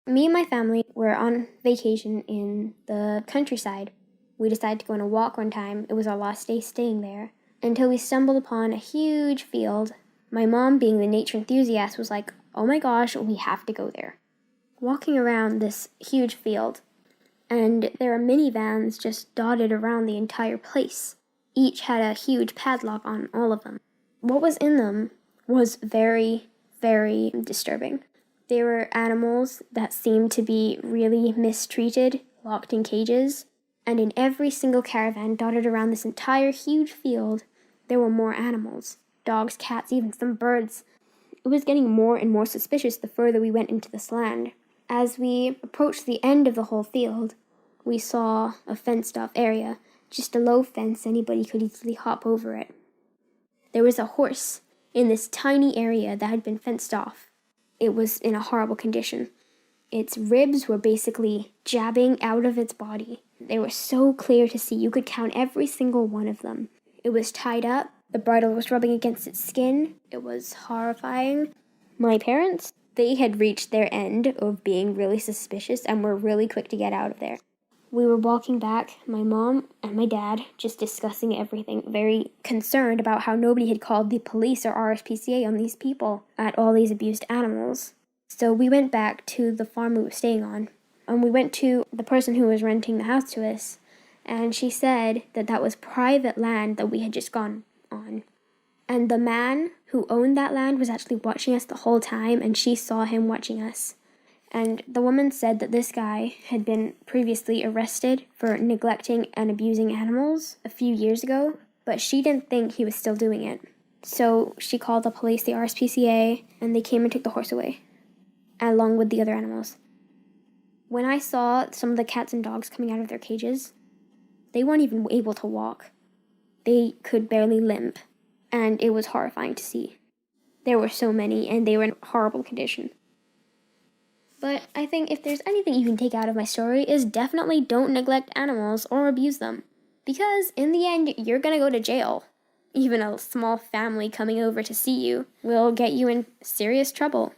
Me and my family were on vacation in the countryside. We decided to go on a walk one time. It was our last day staying there. Until we stumbled upon a huge field. My mom, being the nature enthusiast, was like, "Oh my gosh, we have to go there." Walking around this huge field, and there are minivans just dotted around the entire place. Each had a huge padlock on all of them. What was in them was very, very disturbing. There were animals that seemed to be really mistreated, locked in cages, and in every single caravan dotted around this entire huge field, there were more animals. Dogs, cats, even some birds. It was getting more and more suspicious the further we went into this land. As we approached the end of the whole field, we saw a fenced-off area, just a low fence anybody could easily hop over it. There was a horse in this tiny area that had been fenced off. It was in a horrible condition. Its ribs were basically jabbing out of its body. They were so clear to see. You could count every single one of them. It was tied up. The bridle was rubbing against its skin. It was horrifying. My parents, they had reached their end of being really suspicious and were really quick to get out of there. We were walking back, my mom and my dad, just discussing everything, very concerned about how nobody had called the police or RSPCA on these people at all these abused animals. So we went back to the farm we were staying on, and we went to the person who was renting the house to us, and she said that that was private land that we had just gone on. And the man who owned that land was actually watching us the whole time, and she saw him watching us. And the woman said that this guy had been previously arrested for neglecting and abusing animals a few years ago, but she didn't think he was still doing it. So she called the police, the RSPCA, and they came and took the horse away, along with the other animals. When I saw some of the cats and dogs coming out of their cages, they weren't even able to walk. They could barely limp, and it was horrifying to see. There were so many, and they were in horrible condition. But I think if there's anything you can take out of my story is definitely don't neglect animals or abuse them. Because in the end, you're gonna go to jail. Even a small family coming over to see you will get you in serious trouble.